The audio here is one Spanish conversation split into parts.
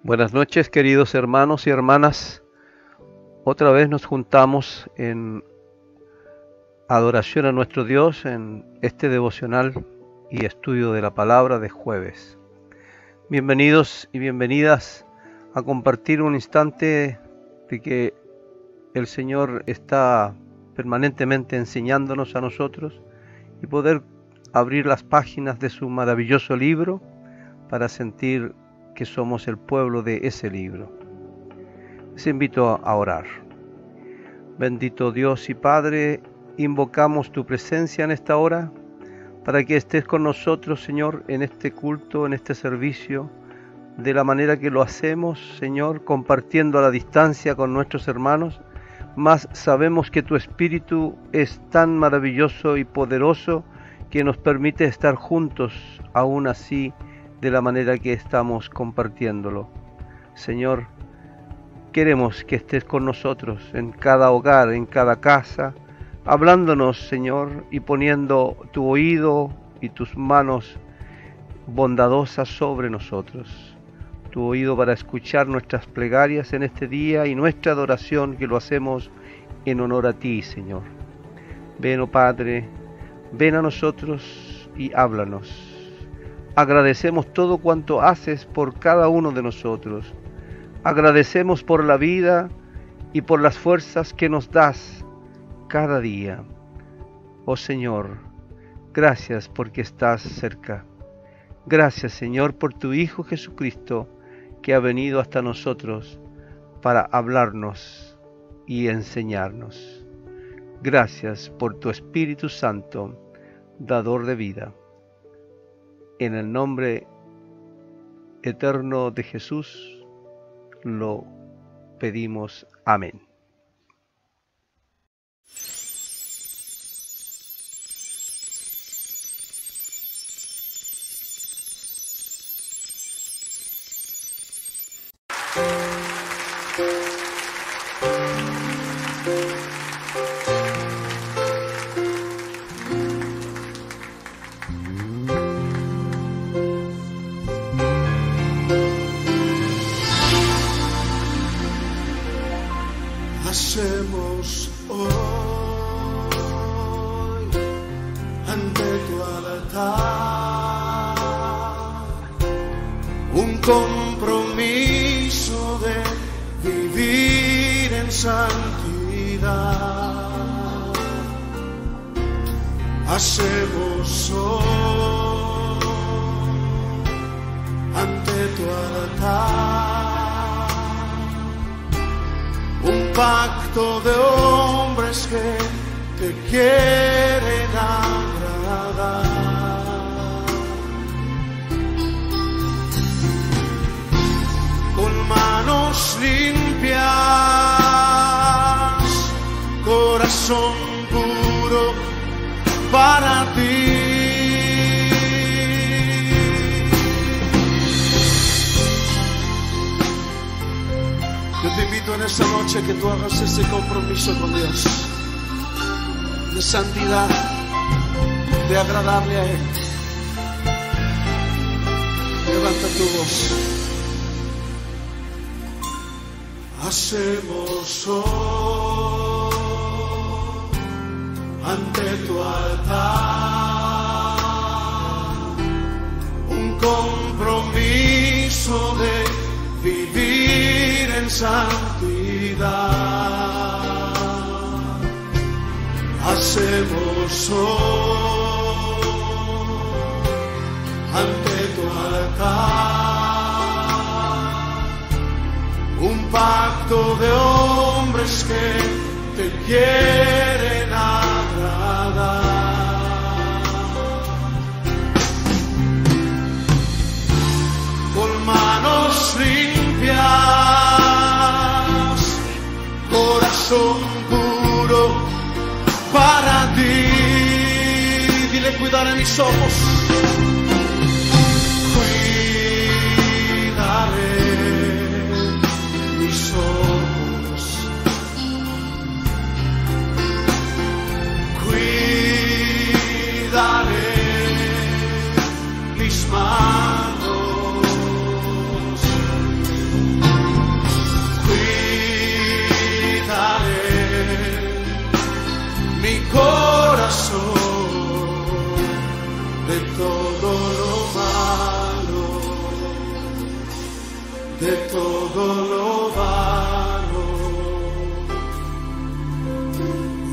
Buenas noches, queridos hermanos y hermanas. Otra vez nos juntamos en adoración a nuestro Dios en este devocional y estudio de la palabra de jueves. Bienvenidos y bienvenidas a compartir un instante de que el Señor está permanentemente enseñándonos a nosotros y poder abrir las páginas de su maravilloso libro para sentir que somos el pueblo de ese libro. Les invito a orar. Bendito Dios y Padre, invocamos tu presencia en esta hora para que estés con nosotros, Señor, en este culto, en este servicio, de la manera que lo hacemos, Señor, compartiendo a la distancia con nuestros hermanos, mas sabemos que tu Espíritu es tan maravilloso y poderoso que nos permite estar juntos, aún así, de la manera que estamos compartiéndolo. Señor, queremos que estés con nosotros en cada hogar, en cada casa, hablándonos, Señor, y poniendo tu oído y tus manos bondadosas sobre nosotros. Tu oído para escuchar nuestras plegarias en este día y nuestra adoración que lo hacemos en honor a ti, Señor. Ven, oh Padre, ven a nosotros y háblanos. Agradecemos todo cuanto haces por cada uno de nosotros. Agradecemos por la vida y por las fuerzas que nos das cada día. Oh Señor, gracias porque estás cerca. Gracias, Señor, por tu Hijo Jesucristo, que ha venido hasta nosotros para hablarnos y enseñarnos. Gracias por tu Espíritu Santo, dador de vida. En el nombre eterno de Jesús lo pedimos. Amén. Hacemos hoy ante tu altar un compromiso de vivir en santidad. Hacemos hoy ante tu altar un pacto de hombres que te quieren agradar. Con manos limpias, corazón puro para ti. Yo te invito en esta noche que tú hagas ese compromiso con Dios, de santidad, de agradarle a Él. Levanta tu voz. Hacemos hoy ante tu altar un compromiso de vivir en santidad. Hacemos hoy ante tu altar un pacto de hombres que te quieren agradar. Con manos limpias, corazón puro para ti. Dile: cuidaré mis ojos, cuidaré mis ojos, cuidaré mis manos.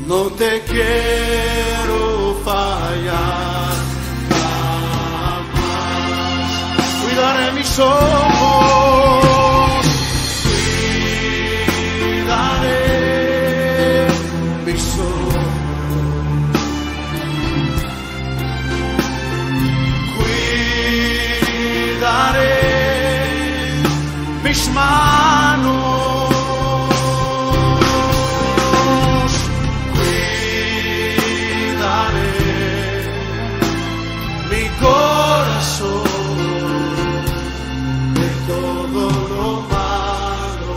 no te quiero fallar jamás. Cuidaré mis ojos, cuidaré mis ojos, cuidaré mis manos, de todo lo malo,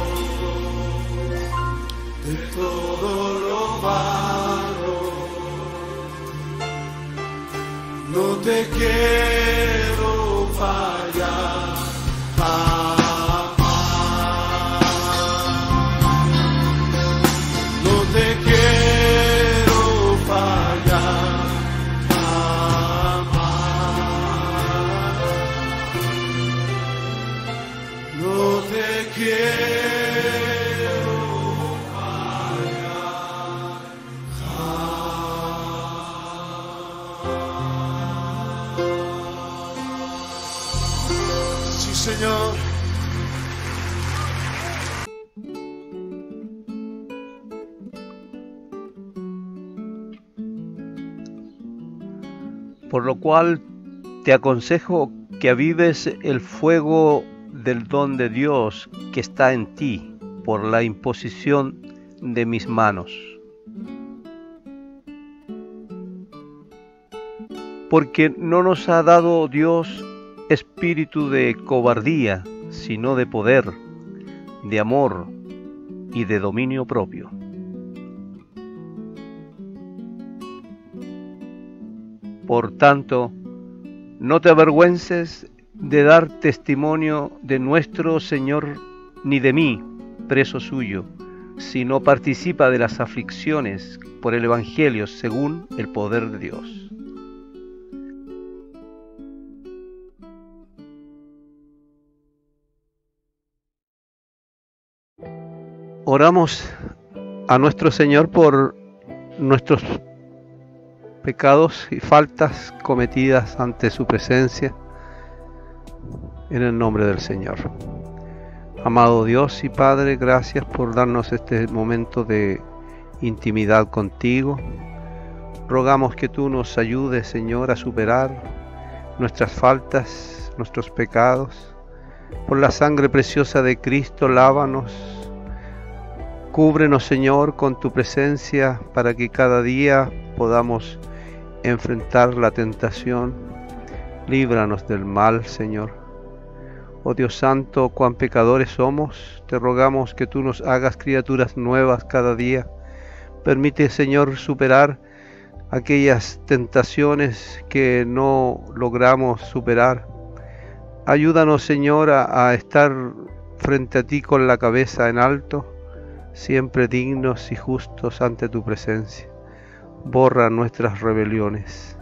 de todo lo malo. No te quiero fallar jamás. No te quiero fallar. No te quiero fallar jamás. Sí, Señor. Por lo cual te aconsejo que avives el fuego del don de Dios que está en ti por la imposición de mis manos. Porque no nos ha dado Dios espíritu de cobardía, sino de poder, de amor y de dominio propio. Por tanto, no te avergüences de dar testimonio de nuestro Señor, ni de mí, preso suyo, sino participa de las aflicciones por el Evangelio según el poder de Dios. Oramos a nuestro Señor por nuestros pecados y faltas cometidas ante su presencia, en el nombre del Señor. Amado Dios y Padre, gracias por darnos este momento de intimidad contigo. Rogamos que tú nos ayudes, Señor, a superar nuestras faltas, nuestros pecados. Por la sangre preciosa de Cristo, lávanos. Cúbrenos, Señor, con tu presencia para que cada día podamos enfrentar la tentación. Líbranos del mal, Señor. Oh Dios Santo, cuán pecadores somos, te rogamos que tú nos hagas criaturas nuevas cada día. Permite, Señor, superar aquellas tentaciones que no logramos superar. Ayúdanos, Señor, a estar frente a ti con la cabeza en alto, siempre dignos y justos ante tu presencia. Borra nuestras rebeliones,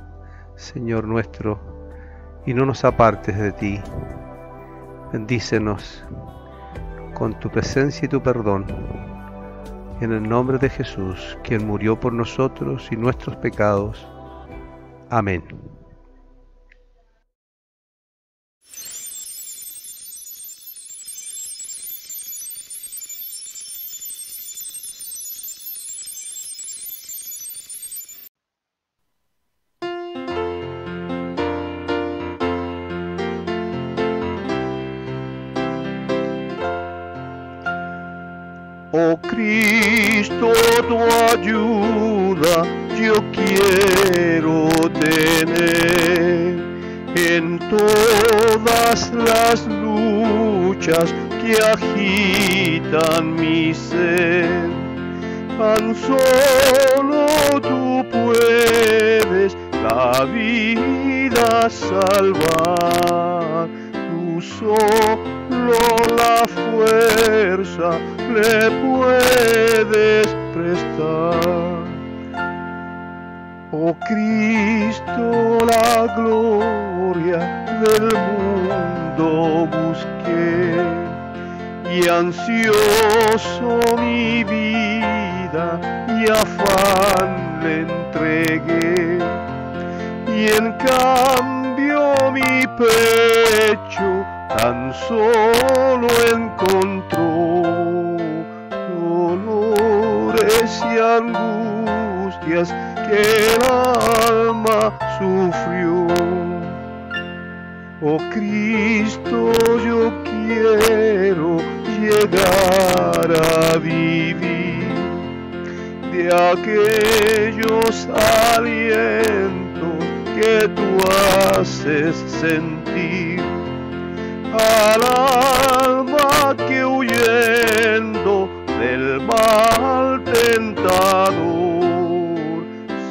Señor nuestro, y no nos apartes de ti. Bendícenos con tu presencia y tu perdón. En el nombre de Jesús, quien murió por nosotros y nuestros pecados. Amén. Oh Cristo, tu ayuda yo quiero tener en todas las luchas que agitan mi ser. Tan solo tú puedes la vida salvar, tú solo la fuerza le puedes prestar. Oh Cristo, la gloria del mundo busqué, y ansioso mi vida vida y afán le entregué, y en cambio mi pecho tan solo encontró dolores y angustias que el alma sufrió. Oh Cristo, yo quiero llegar a vivir de aquellos alientos que tú haces sentir al alma que huyendo del mal tentador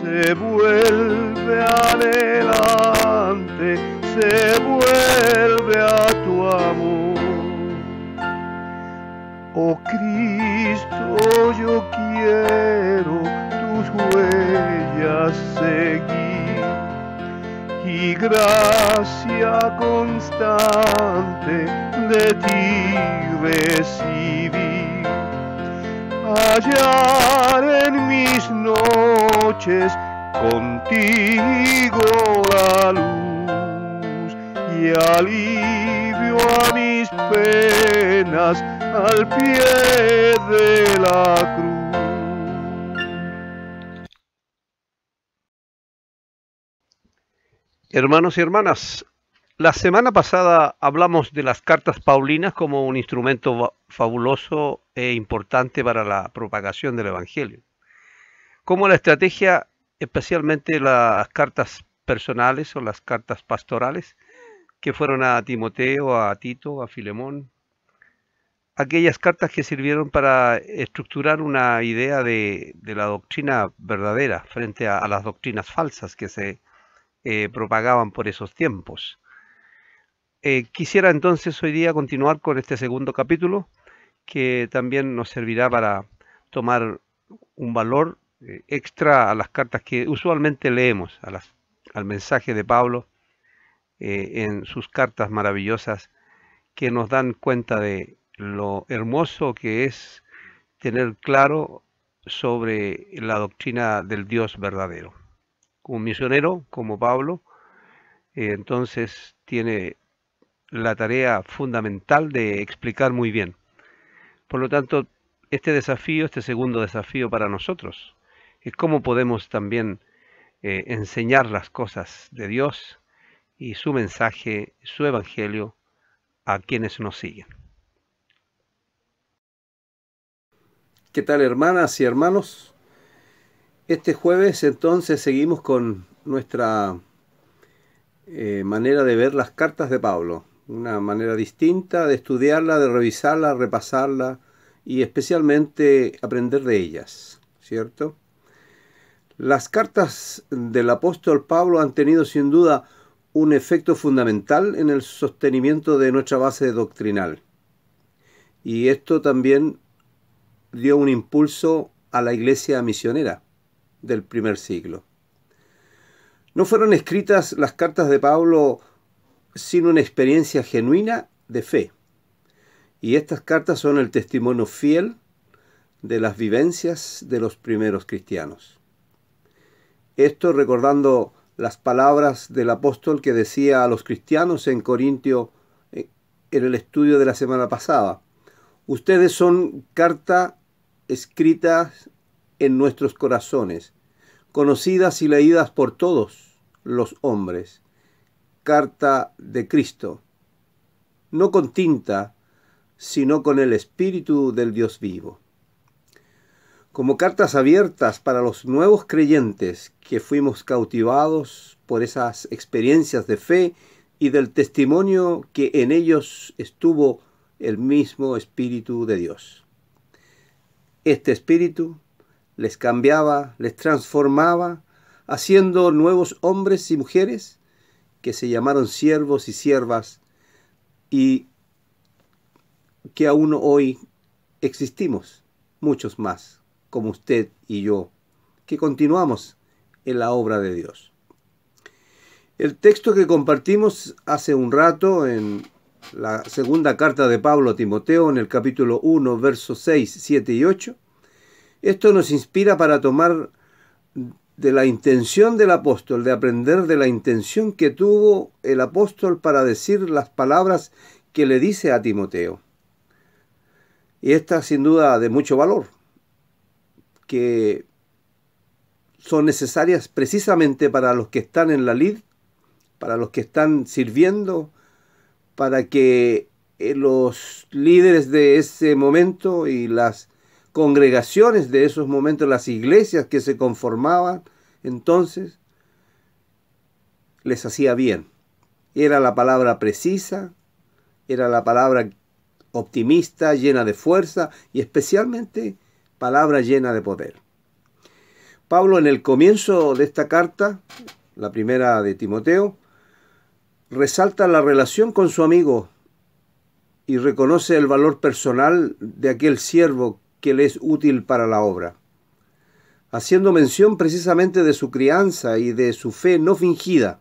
se vuelve anhelante, se vuelve a tu amor. Oh Cristo, yo quiero tus huellas seguir y gracia constante de ti recibir, hallar en mis noches contigo la luz y alivio a mis penas al pie de la cruz. Hermanos y hermanas, la semana pasada hablamos de las cartas paulinas como un instrumento fabuloso e importante para la propagación del Evangelio. Como la estrategia, especialmente las cartas personales o las cartas pastorales, que fueron a Timoteo, a Tito, a Filemón, aquellas cartas que sirvieron para estructurar una idea de la doctrina verdadera frente a las doctrinas falsas que se propagaban por esos tiempos. Quisiera entonces hoy día continuar con este segundo capítulo, que también nos servirá para tomar un valor extra a las cartas que usualmente leemos, al mensaje de Pablo en sus cartas maravillosas que nos dan cuenta de lo hermoso que es tener claro sobre la doctrina del Dios verdadero. Como misionero, como Pablo, entonces tiene la tarea fundamental de explicar muy bien. Por lo tanto, este segundo desafío para nosotros, es cómo podemos también enseñar las cosas de Dios y su mensaje, su evangelio, a quienes nos siguen. ¿Qué tal, hermanas y hermanos? Este jueves entonces seguimos con nuestra manera de ver las cartas de Pablo, una manera distinta de estudiarla, de revisarla, repasarla y especialmente aprender de ellas, ¿cierto? Las cartas del apóstol Pablo han tenido sin duda un efecto fundamental en el sostenimiento de nuestra base doctrinal, y esto también dio un impulso a la iglesia misionera del primer siglo. No fueron escritas las cartas de Pablo sin una experiencia genuina de fe. Y estas cartas son el testimonio fiel de las vivencias de los primeros cristianos. Esto recordando las palabras del apóstol que decía a los cristianos en Corintio en el estudio de la semana pasada: ustedes son carta escritas en nuestros corazones, conocidas y leídas por todos los hombres, carta de Cristo, no con tinta, sino con el Espíritu del Dios vivo. Como cartas abiertas para los nuevos creyentes que fuimos cautivados por esas experiencias de fe y del testimonio que en ellos estuvo el mismo Espíritu de Dios. Este Espíritu les cambiaba, les transformaba, haciendo nuevos hombres y mujeres que se llamaron siervos y siervas y que aún hoy existimos, muchos más, como usted y yo, que continuamos en la obra de Dios. El texto que compartimos hace un rato en la segunda carta de Pablo a Timoteo, en el capítulo 1, versos 6, 7 y 8, Esto nos inspira para tomar de la intención del apóstol, de aprender de la intención que tuvo el apóstol para decir las palabras que le dice a Timoteo. Y esta sin duda de mucho valor, que son necesarias precisamente para los que están en la lid, para los que están sirviendo, para que los líderes de ese momento y las congregaciones de esos momentos, las iglesias que se conformaban entonces, les hacía bien. Era la palabra precisa, era la palabra optimista, llena de fuerza y especialmente palabra llena de poder. Pablo, en el comienzo de esta carta, la primera de Timoteo, resalta la relación con su amigo y reconoce el valor personal de aquel siervo que le es útil para la obra, haciendo mención precisamente de su crianza y de su fe no fingida.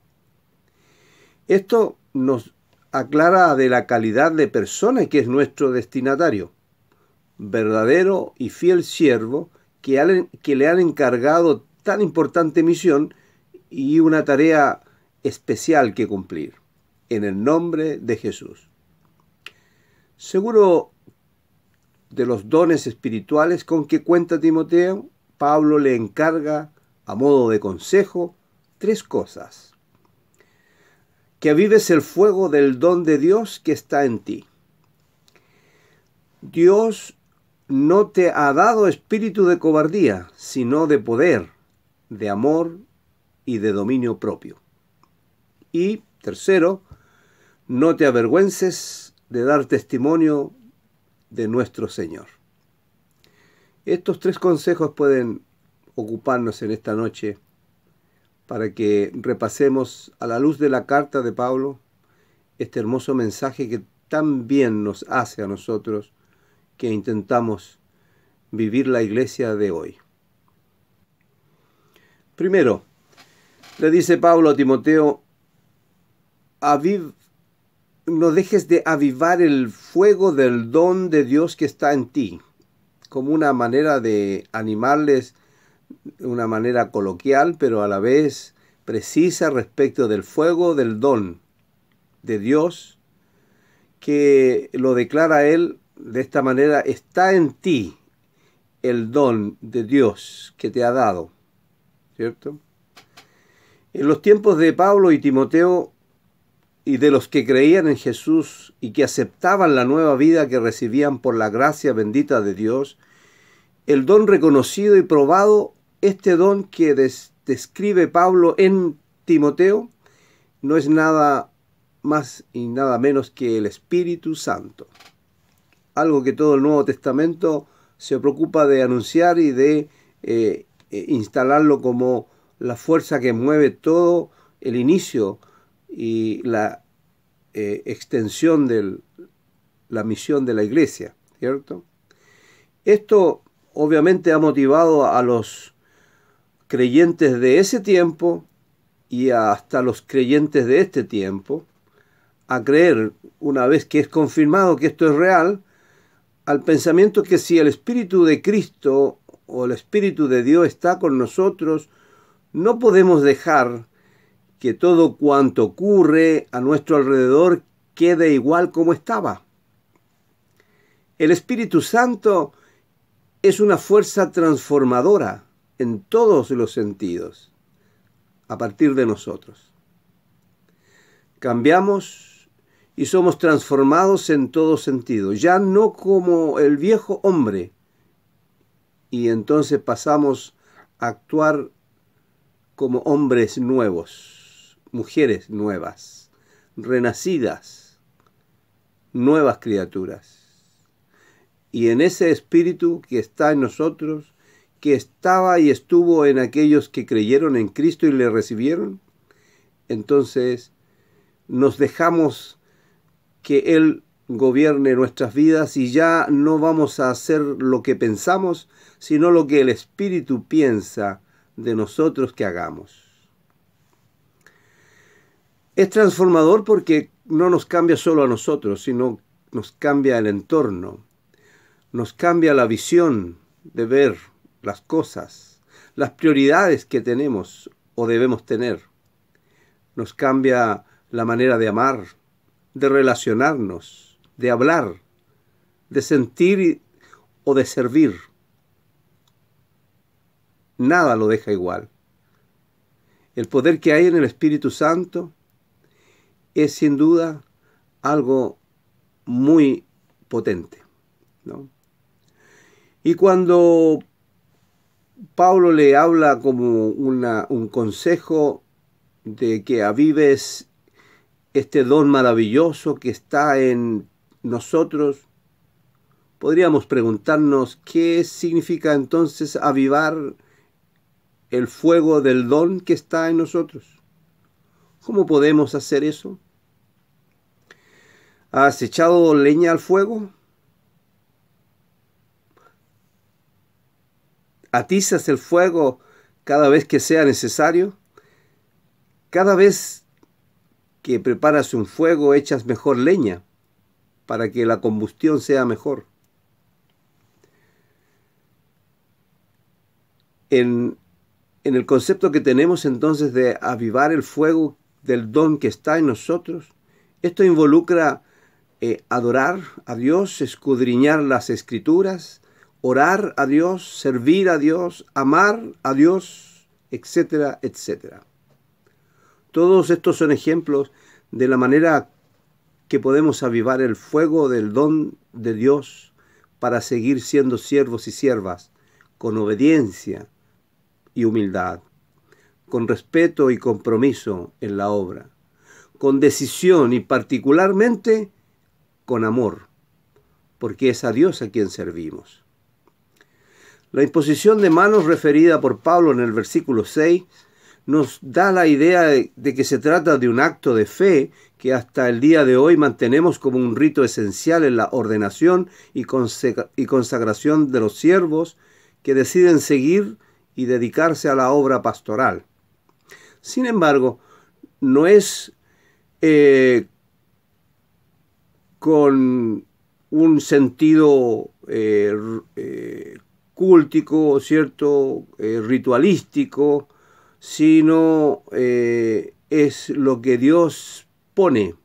Esto nos aclara de la calidad de persona que es nuestro destinatario, verdadero y fiel siervo que le han encargado tan importante misión y una tarea especial que cumplir, en el nombre de Jesús. Seguro de los dones espirituales con que cuenta Timoteo, Pablo le encarga, a modo de consejo, 3 cosas. Que avives el fuego del don de Dios que está en ti. Dios no te ha dado espíritu de cobardía, sino de poder, de amor y de dominio propio. Y, tercero, no te avergüences de dar testimonio de nuestro Señor. Estos 3 consejos pueden ocuparnos en esta noche para que repasemos a la luz de la carta de Pablo este hermoso mensaje que tan bien nos hace a nosotros que intentamos vivir la iglesia de hoy. Primero, le dice Pablo a Timoteo, no dejes de avivar el fuego del don de Dios que está en ti, como una manera de animarles, una manera coloquial, pero a la vez precisa respecto del fuego del don de Dios, que lo declara él de esta manera: está en ti el don de Dios que te ha dado, ¿cierto? En los tiempos de Pablo y Timoteo y de los que creían en Jesús y que aceptaban la nueva vida que recibían por la gracia bendita de Dios, el don reconocido y probado, este don que describe Pablo en Timoteo, no es nada más y nada menos que el Espíritu Santo. Algo que todo el Nuevo Testamento se preocupa de anunciar y de instalarlo como la fuerza que mueve todo el inicio y la extensión de la misión de la iglesia, ¿cierto? Esto obviamente ha motivado a los creyentes de ese tiempo y hasta los creyentes de este tiempo a creer, una vez que es confirmado que esto es real, al pensamiento que si el Espíritu de Cristo o el Espíritu de Dios está con nosotros, no podemos dejar que todo cuanto ocurre a nuestro alrededor quede igual como estaba. El Espíritu Santo es una fuerza transformadora en todos los sentidos, a partir de nosotros. Cambiamos y somos transformados en todo sentido, ya no como el viejo hombre, y entonces pasamos a actuar como hombres nuevos, mujeres nuevas, renacidas, nuevas criaturas. Y en ese espíritu que está en nosotros, que estaba y estuvo en aquellos que creyeron en Cristo y le recibieron, entonces nos dejamos que Él gobierne nuestras vidas y ya no vamos a hacer lo que pensamos, sino lo que el Espíritu piensa de nosotros que hagamos. Es transformador porque no nos cambia solo a nosotros, sino nos cambia el entorno, nos cambia la visión de ver las cosas, las prioridades que tenemos o debemos tener. Nos cambia la manera de amar, de relacionarnos, de hablar, de sentir o de servir. Nada lo deja igual. El poder que hay en el Espíritu Santo es sin duda algo muy potente, ¿no? Y cuando Pablo le habla como un consejo de que avives este don maravilloso que está en nosotros, podríamos preguntarnos qué significa entonces avivar el fuego del don que está en nosotros. ¿Cómo podemos hacer eso? ¿Has echado leña al fuego? ¿Atizas el fuego cada vez que sea necesario? Cada vez que preparas un fuego, echas mejor leña para que la combustión sea mejor. En el concepto que tenemos entonces de avivar el fuego del don que está en nosotros, esto involucra adorar a Dios, escudriñar las Escrituras, orar a Dios, servir a Dios, amar a Dios, etcétera, etcétera. Todos estos son ejemplos de la manera que podemos avivar el fuego del don de Dios para seguir siendo siervos y siervas con obediencia y humildad, con respeto y compromiso en la obra, con decisión y particularmente con amor, porque es a Dios a quien servimos. La imposición de manos referida por Pablo en el versículo 6 nos da la idea de que se trata de un acto de fe que hasta el día de hoy mantenemos como un rito esencial en la ordenación y consagración de los siervos que deciden seguir y dedicarse a la obra pastoral. Sin embargo, no es con un sentido cúltico, ¿cierto? Ritualístico, sino es lo que Dios pone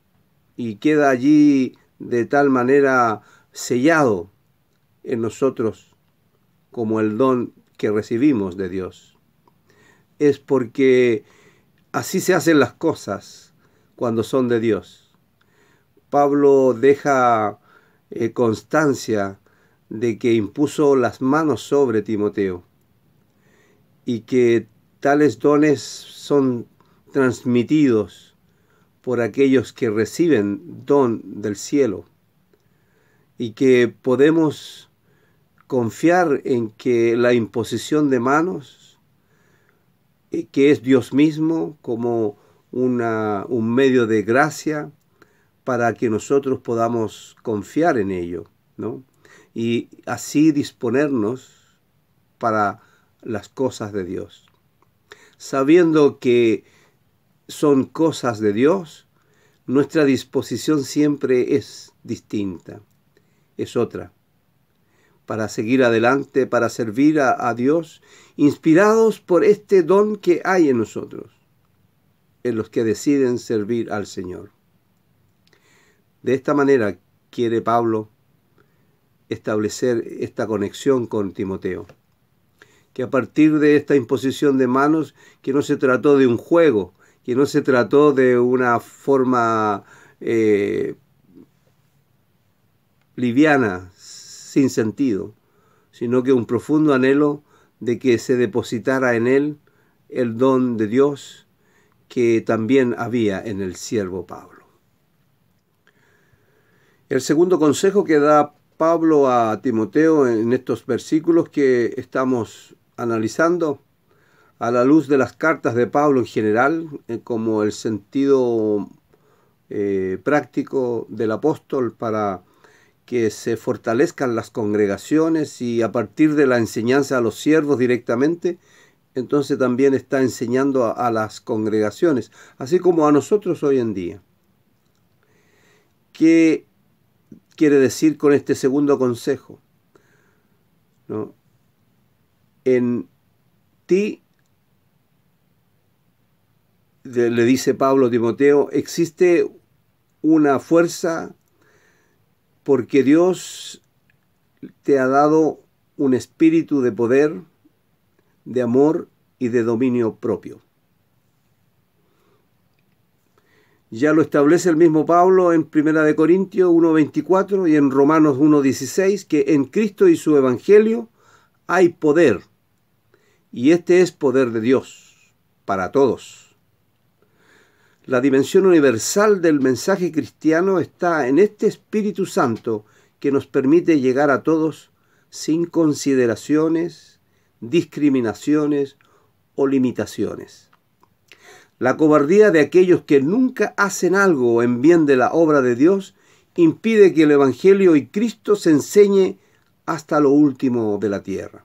y queda allí de tal manera sellado en nosotros como el don que recibimos de Dios. Es porque así se hacen las cosas cuando son de Dios. Pablo deja constancia de que impuso las manos sobre Timoteo y que tales dones son transmitidos por aquellos que reciben don del cielo y que podemos confiar en que la imposición de manos, que es Dios mismo como un medio de gracia para que nosotros podamos confiar en ello, ¿no? Y así disponernos para las cosas de Dios. Sabiendo que son cosas de Dios, nuestra disposición siempre es distinta, es otra. Para seguir adelante, para servir a Dios, inspirados por este don que hay en nosotros, en los que deciden servir al Señor. De esta manera quiere Pablo establecer esta conexión con Timoteo. Que a partir de esta imposición de manos, que no se trató de un juego, que no se trató de una forma liviana, sin sentido, sino que un profundo anhelo de que se depositara en él el don de Dios que también había en el siervo Pablo. El segundo consejo que da Pablo a Timoteo en estos versículos que estamos analizando, a la luz de las cartas de Pablo en general, como el sentido práctico del apóstol para que se fortalezcan las congregaciones y a partir de la enseñanza a los siervos directamente, entonces también está enseñando a las congregaciones, así como a nosotros hoy en día. ¿Qué quiere decir con este segundo consejo? ¿No? En ti, le dice Pablo a Timoteo, existe una fuerza porque Dios te ha dado un espíritu de poder, de amor y de dominio propio. Ya lo establece el mismo Pablo en 1 Corintios 1:24 y en Romanos 1:16, que en Cristo y su Evangelio hay poder, y este es poder de Dios para todos. La dimensión universal del mensaje cristiano está en este Espíritu Santo que nos permite llegar a todos sin consideraciones, discriminaciones o limitaciones. La cobardía de aquellos que nunca hacen algo en bien de la obra de Dios impide que el Evangelio y Cristo se enseñe hasta lo último de la tierra.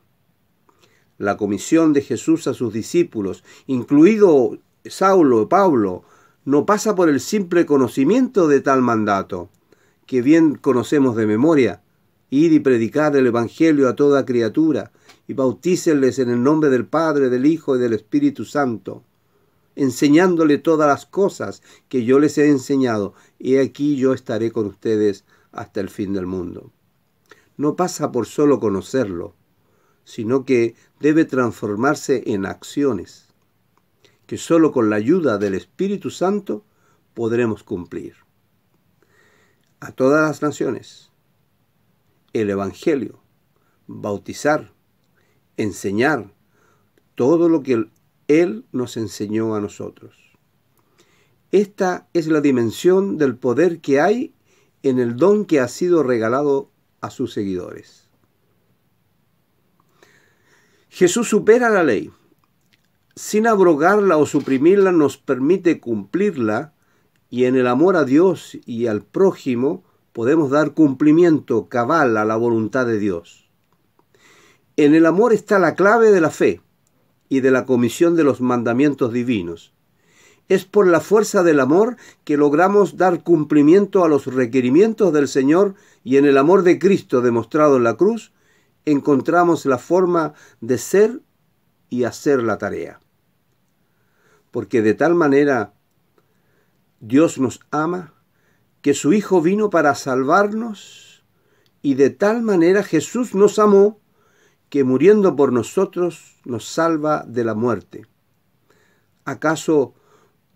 La comisión de Jesús a sus discípulos, incluido Saulo, Pablo, no pasa por el simple conocimiento de tal mandato, que bien conocemos de memoria: ir y predicar el Evangelio a toda criatura, y bautícenles en el nombre del Padre, del Hijo y del Espíritu Santo, enseñándole todas las cosas que yo les he enseñado, y aquí yo estaré con ustedes hasta el fin del mundo. No pasa por solo conocerlo, sino que debe transformarse en acciones, que solo con la ayuda del Espíritu Santo podremos cumplir. A todas las naciones, el Evangelio, bautizar, enseñar, todo lo que Él nos enseñó a nosotros. Esta es la dimensión del poder que hay en el don que ha sido regalado a sus seguidores. Jesús supera la ley. Sin abrogarla o suprimirla, nos permite cumplirla, y en el amor a Dios y al prójimo podemos dar cumplimiento cabal a la voluntad de Dios. En el amor está la clave de la fe y de la comisión de los mandamientos divinos. Es por la fuerza del amor que logramos dar cumplimiento a los requerimientos del Señor, y en el amor de Cristo demostrado en la cruz encontramos la forma de ser y hacer la tarea. Porque de tal manera Dios nos ama, que su Hijo vino para salvarnos, y de tal manera Jesús nos amó, que muriendo por nosotros nos salva de la muerte. ¿Acaso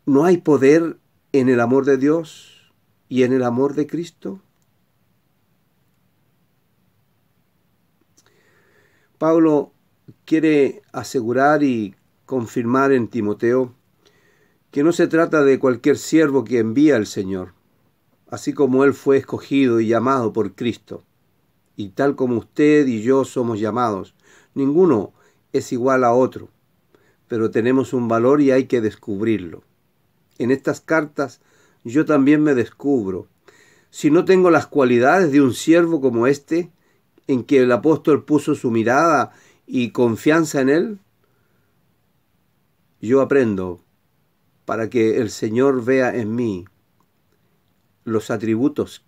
no hay poder en el amor de Dios y en el amor de Cristo? Pablo quiere asegurar y confirmar en Timoteo que no se trata de cualquier siervo que envía el Señor, así como él fue escogido y llamado por Cristo. Y tal como usted y yo somos llamados, ninguno es igual a otro, pero tenemos un valor y hay que descubrirlo. En estas cartas yo también me descubro. Si no tengo las cualidades de un siervo como este, en que el apóstol puso su mirada y confianza en él, yo aprendo para que el Señor vea en mí los atributos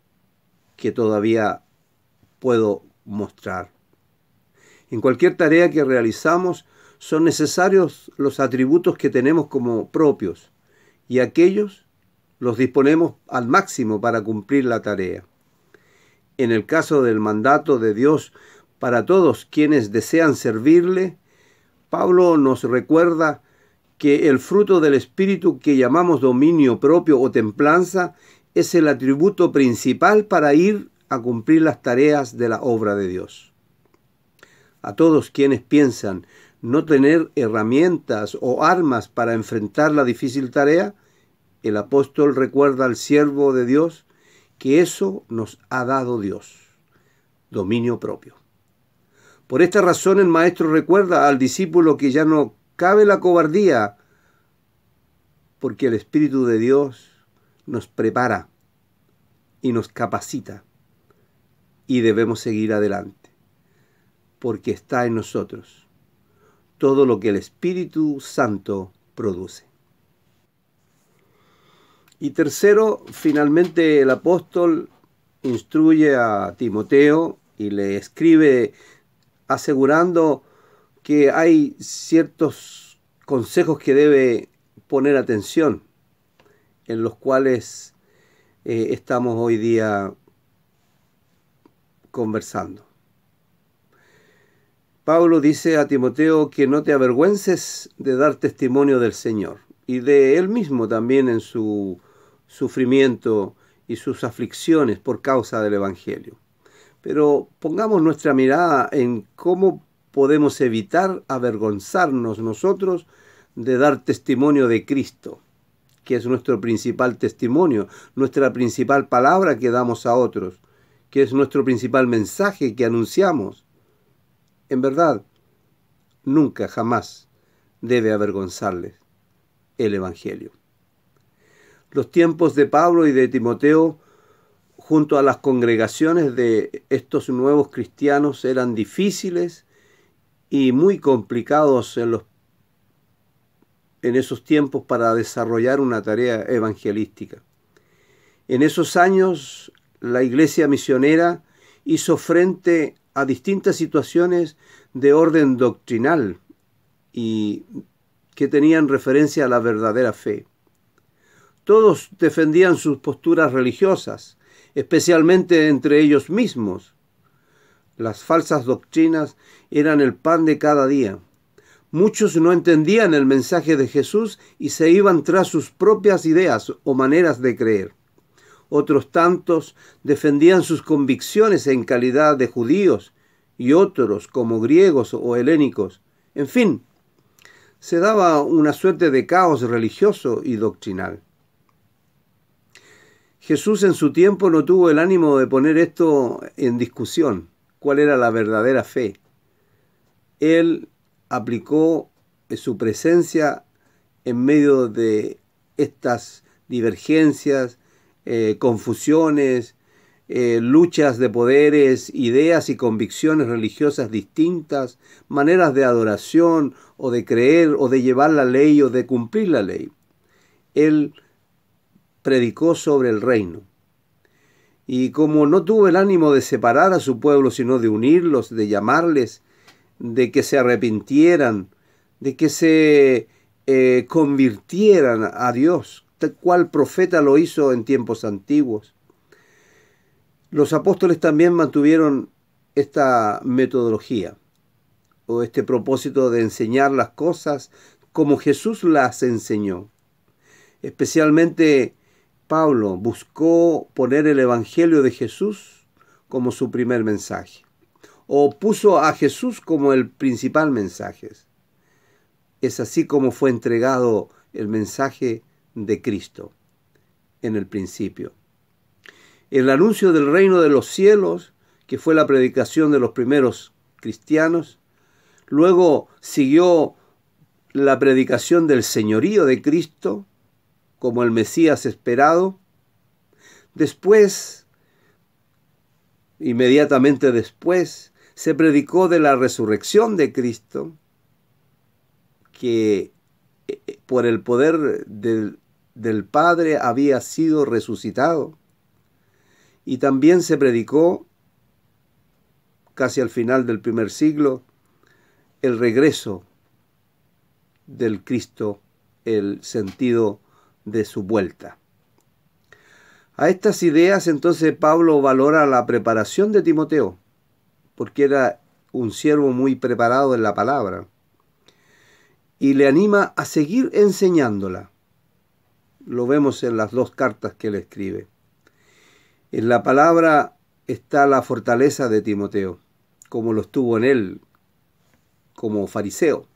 que todavía puedo mostrar. En cualquier tarea que realizamos son necesarios los atributos que tenemos como propios, y aquellos los disponemos al máximo para cumplir la tarea. En el caso del mandato de Dios para todos quienes desean servirle, Pablo nos recuerda que el fruto del Espíritu que llamamos dominio propio o templanza es el atributo principal para ir a cumplir las tareas de la obra de Dios. A todos quienes piensan no tener herramientas o armas para enfrentar la difícil tarea, el apóstol recuerda al siervo de Dios que eso nos ha dado Dios, dominio propio. Por esta razón el maestro recuerda al discípulo que ya no cabe la cobardía, porque el Espíritu de Dios nos prepara y nos capacita, y debemos seguir adelante, porque está en nosotros todo lo que el Espíritu Santo produce. Y tercero, finalmente el apóstol instruye a Timoteo y le escribe asegurando que hay ciertos consejos que debe poner atención, en los cuales estamos hoy día conversando. Pablo dice a Timoteo que no te avergüences de dar testimonio del Señor y de él mismo también en su sufrimiento y sus aflicciones por causa del Evangelio. Pero pongamos nuestra mirada en cómo podemos evitar avergonzarnos nosotros de dar testimonio de Cristo, que es nuestro principal testimonio, nuestra principal palabra que damos a otros, que es nuestro principal mensaje que anunciamos. En verdad, nunca, jamás debe avergonzarles el Evangelio. Los tiempos de Pablo y de Timoteo, junto a las congregaciones de estos nuevos cristianos, eran difíciles y muy complicados en esos tiempos para desarrollar una tarea evangelística. En esos años, la iglesia misionera hizo frente a distintas situaciones de orden doctrinal y que tenían referencia a la verdadera fe. Todos defendían sus posturas religiosas, especialmente entre ellos mismos. Las falsas doctrinas eran el pan de cada día. Muchos no entendían el mensaje de Jesús y se iban tras sus propias ideas o maneras de creer. Otros tantos defendían sus convicciones en calidad de judíos y otros como griegos o helénicos. En fin, se daba una suerte de caos religioso y doctrinal. Jesús en su tiempo no tuvo el ánimo de poner esto en discusión, cuál era la verdadera fe. Él aplicó su presencia en medio de estas divergencias, confusiones, luchas de poderes, ideas y convicciones religiosas distintas, maneras de adoración o de creer o de llevar la ley o de cumplir la ley. Él predicó sobre el reino. Y como no tuvo el ánimo de separar a su pueblo, sino de unirlos, de llamarles, de que se arrepintieran, de que se convirtieran a Dios, tal cual profeta lo hizo en tiempos antiguos. Los apóstoles también mantuvieron esta metodología o este propósito de enseñar las cosas como Jesús las enseñó. Especialmente Pablo buscó poner el Evangelio de Jesús como su primer mensaje, o puso a Jesús como el principal mensaje. Es así como fue entregado el mensaje de Cristo en el principio. El anuncio del reino de los cielos, que fue la predicación de los primeros cristianos, luego siguió la predicación del señorío de Cristo como el Mesías esperado. Después, inmediatamente después, se predicó de la resurrección de Cristo, que por el poder del Padre había sido resucitado. Y también se predicó, casi al final del primer siglo, el regreso del Cristo, el sentido de su vuelta. A estas ideas entonces Pablo valora la preparación de Timoteo, porque era un siervo muy preparado en la palabra, y le anima a seguir enseñándola. Lo vemos en las 2 cartas que le escribe. En la palabra está la fortaleza de Timoteo, como lo estuvo en él como fariseo,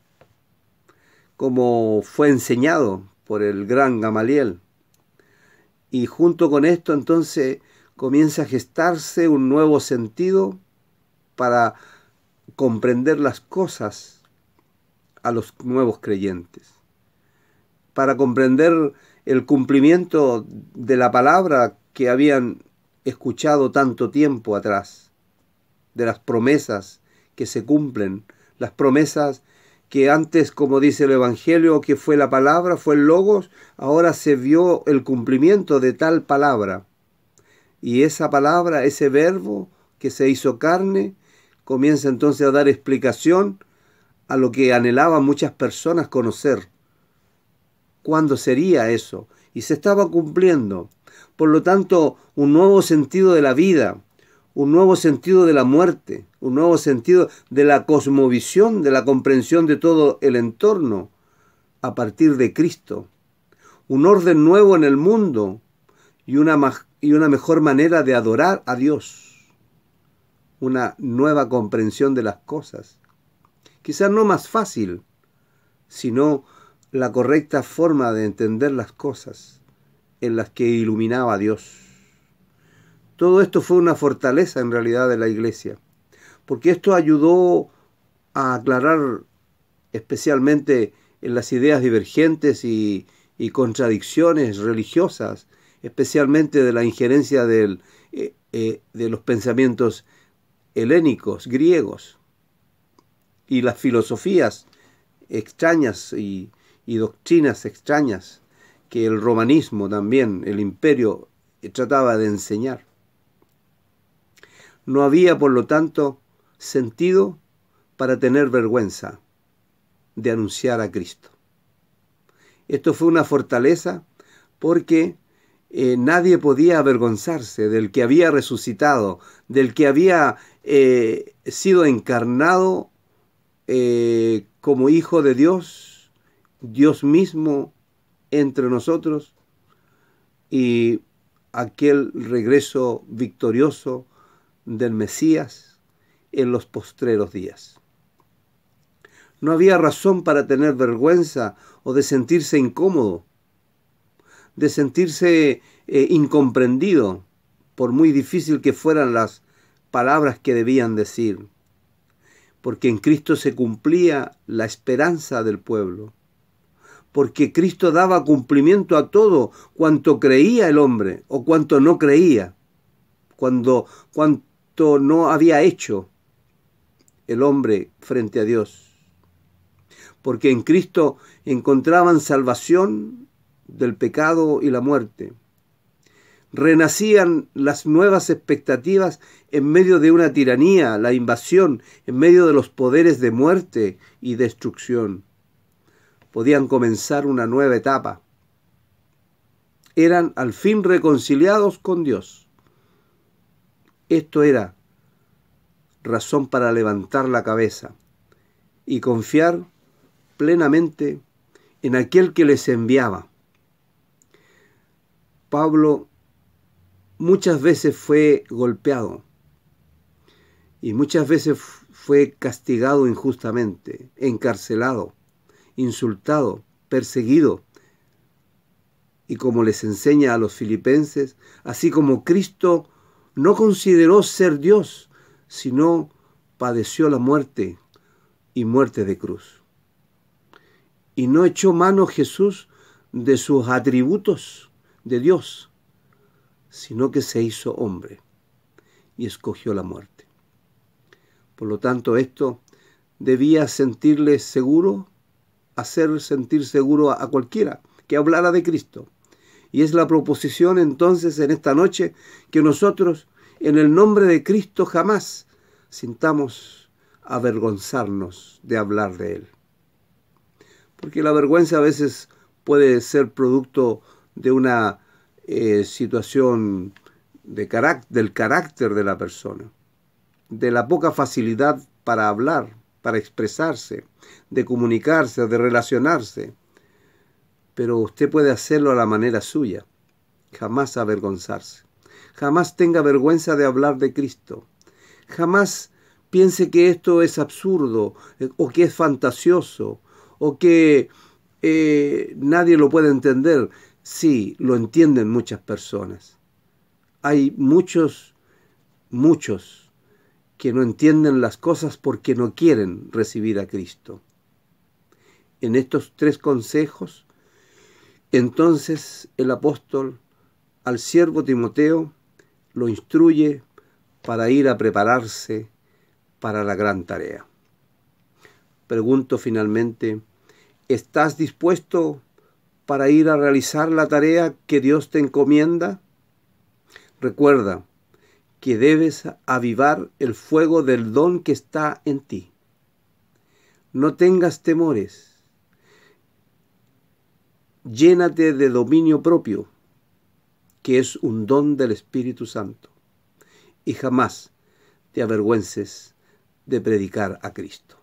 como fue enseñado por el gran Gamaliel. Y junto con esto entonces comienza a gestarse un nuevo sentido para comprender las cosas a los nuevos creyentes, para comprender el cumplimiento de la palabra que habían escuchado tanto tiempo atrás, de las promesas que se cumplen, las promesas que antes, como dice el Evangelio, que fue la palabra, fue el Logos, ahora se vio el cumplimiento de tal palabra. Y esa palabra, ese verbo que se hizo carne, comienza entonces a dar explicación a lo que anhelaban muchas personas conocer. ¿Cuándo sería eso? Y se estaba cumpliendo. Por lo tanto, un nuevo sentido de la vida, un nuevo sentido de la muerte, un nuevo sentido de la cosmovisión, de la comprensión de todo el entorno a partir de Cristo. Un orden nuevo en el mundo y una mejor manera de adorar a Dios. Una nueva comprensión de las cosas. Quizás no más fácil, sino la correcta forma de entender las cosas en las que iluminaba a Dios. Todo esto fue una fortaleza en realidad de la iglesia, porque esto ayudó a aclarar especialmente en las ideas divergentes y contradicciones religiosas, especialmente de la injerencia de los pensamientos helénicos, griegos, y las filosofías extrañas y doctrinas extrañas que el romanismo también, el imperio, trataba de enseñar. No había, por lo tanto, sentido para tener vergüenza de anunciar a Cristo. Esto fue una fortaleza porque nadie podía avergonzarse del que había resucitado, del que había sido encarnado como Hijo de Dios, Dios mismo entre nosotros, y aquel regreso victorioso del Mesías en los postreros días. No había razón para tener vergüenza o de sentirse incómodo, de sentirse incomprendido, por muy difícil que fueran las palabras que debían decir, porque en Cristo se cumplía la esperanza del pueblo, porque Cristo daba cumplimiento a todo cuanto creía el hombre o cuanto no creía, cuanto no había hecho el hombre frente a Dios. Porque en Cristo encontraban salvación del pecado y la muerte. Renacían las nuevas expectativas en medio de una tiranía, la invasión, en medio de los poderes de muerte y destrucción. Podían comenzar una nueva etapa. Eran al fin reconciliados con Dios. Esto era razón para levantar la cabeza y confiar plenamente en aquel que les enviaba. Pablo muchas veces fue golpeado y muchas veces fue castigado injustamente, encarcelado, insultado, perseguido. Y como les enseña a los filipenses, así como Cristo no consideró ser Dios, sino padeció la muerte y muerte de cruz. Y no echó mano Jesús de sus atributos de Dios, sino que se hizo hombre y escogió la muerte. Por lo tanto, esto debía sentirle seguro, hacer sentir seguro a cualquiera que hablara de Cristo. Y es la proposición entonces en esta noche que nosotros, en el nombre de Cristo, jamás sintamos avergonzarnos de hablar de Él. Porque la vergüenza a veces puede ser producto de una situación del carácter de la persona, de la poca facilidad para hablar, para expresarse, de comunicarse, de relacionarse. Pero usted puede hacerlo a la manera suya, jamás avergonzarse. Jamás tenga vergüenza de hablar de Cristo. Jamás piense que esto es absurdo o que es fantasioso o que nadie lo puede entender. Sí, lo entienden muchas personas. Hay muchos que no entienden las cosas porque no quieren recibir a Cristo. En estos 3 consejos, entonces el apóstol al siervo Timoteo lo instruye para ir a prepararse para la gran tarea. Pregunto finalmente, ¿estás dispuesto para ir a realizar la tarea que Dios te encomienda? Recuerda que debes avivar el fuego del don que está en ti. No tengas temores. Llénate de dominio propio, que es un don del Espíritu Santo. Y jamás te avergüences de predicar a Cristo.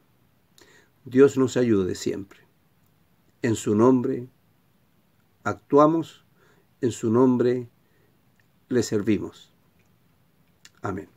Dios nos ayude siempre. En su nombre actuamos, en su nombre le servimos. Amén.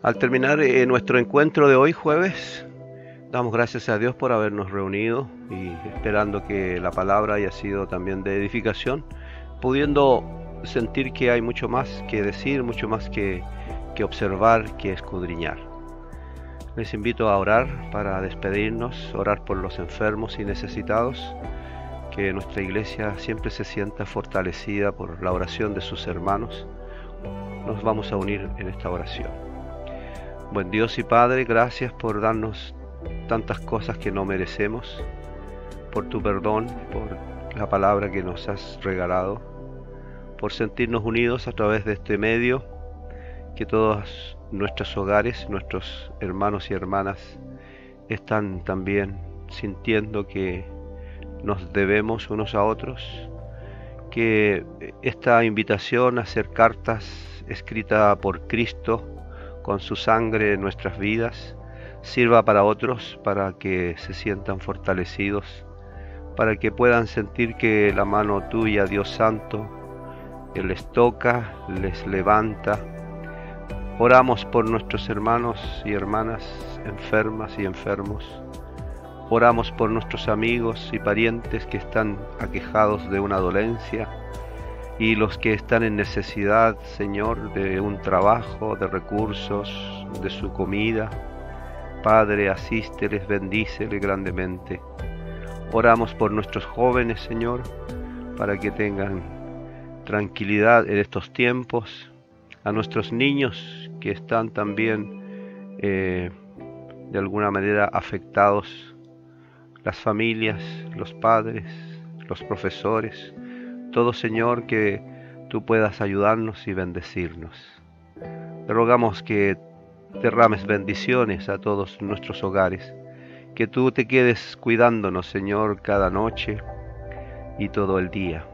Al terminar nuestro encuentro de hoy, jueves, damos gracias a Dios por habernos reunido y esperando que la palabra haya sido también de edificación, pudiendo sentir que hay mucho más que decir, mucho más que observar, que escudriñar. Les invito a orar para despedirnos, orar por los enfermos y necesitados, que nuestra iglesia siempre se sienta fortalecida por la oración de sus hermanos. Nos vamos a unir en esta oración. Buen Dios y Padre, gracias por darnos tantas cosas que no merecemos, por tu perdón, por la palabra que nos has regalado, por sentirnos unidos a través de este medio, que todos nuestros hogares, nuestros hermanos y hermanas están también sintiendo que nos debemos unos a otros, que esta invitación a hacer cartas escrita por Cristo con su sangre en nuestras vidas sirva para otros, para que se sientan fortalecidos, para que puedan sentir que la mano tuya, Dios Santo, les toca, les levanta. Oramos por nuestros hermanos y hermanas enfermas y enfermos. Oramos por nuestros amigos y parientes que están aquejados de una dolencia, y los que están en necesidad, Señor, de un trabajo, de recursos, de su comida. Padre, asísteles, bendíceles grandemente. Oramos por nuestros jóvenes, Señor, para que tengan tranquilidad en estos tiempos. A nuestros niños que están también de alguna manera afectados, las familias, los padres, los profesores, todo, Señor, que tú puedas ayudarnos y bendecirnos. Te rogamos que derrames bendiciones a todos nuestros hogares, que tú te quedes cuidándonos, Señor, cada noche y todo el día.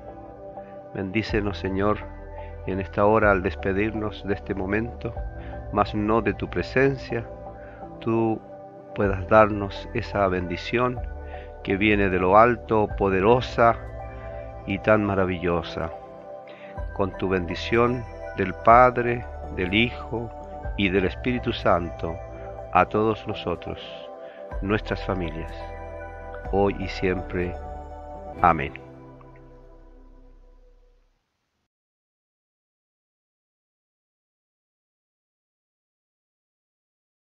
Bendícenos, Señor, en esta hora al despedirnos de este momento, mas no de tu presencia. Tú puedas darnos esa bendición que viene de lo alto, poderosa y tan maravillosa. Con tu bendición del Padre, del Hijo y del Espíritu Santo, a todos nosotros, nuestras familias, hoy y siempre. Amén.